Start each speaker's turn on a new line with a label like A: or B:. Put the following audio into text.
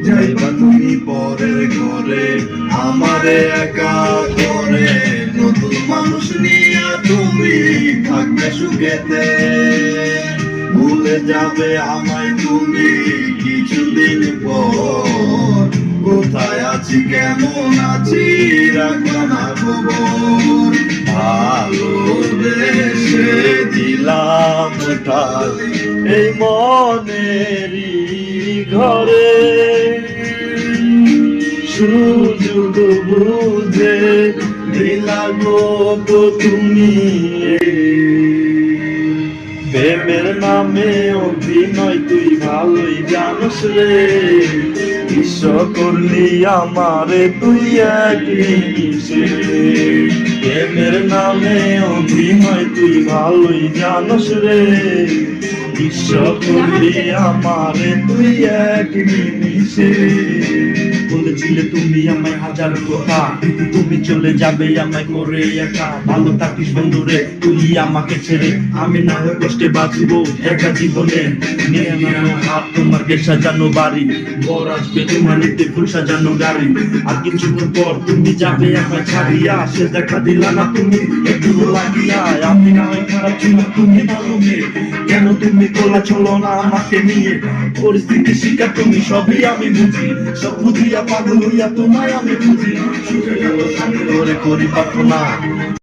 A: যাইবা তুমি পরের ঘরে আমারে একা করে, নতুন মানুষ নিয়া তুমি থাকবে সুখেতে। ভুলে যাবে আমায় তুমি কিছুদিন পর, কোথায় আছি কেমন আছি রাখবা না খবর। ভালোবেসে দিলাম ঠাই এই মনেরই ঘরে, সুযোগ বুঝে দিলা গো তুমি। প্রেমের নামে অভিনয় তুই ভালোই জানোস রে, বিশ্ব করলি আমারে তুই এক নিমিষে। প্রেমের নামে অভিনয় তুই ভালোই জানোস রে, বিশ্ব করলি আমারে তুই এক নিমিষে। বলেছিলে তুমি আমায় হাজার কথা, তুমি চলে যাবে আমায় করে একা। ভালো থাকিস বন্ধুরে তুই আমাকে ছেড়ে, আমি না হয় কষ্টে বাঁচবো একা জীবনে। নিয়ে নাও হাত তোমার কে সাজানো বাড়ি, বর আসবে তোমার নিতে ফুল সাজানো গাড়ি। আর কিছুক্ষণ পর তুমি যাবে আমায় ছাড়িয়া, সে দেখা দিলা না তুমি একটু লাগিয়া। আমি না হয় খারাপ ছিল তুমি ভালো মেয়ে, কেন তুমি তোলা চলো না আমাকে নিয়ে। পরিস্থিতি শিকার তুমি সবই আমি বুঝি, সব বুঝিয়া পাগল হইয়া তোমায় আমি বুঝি। সুখে গেল সাথে করে করি প্রার্থনা।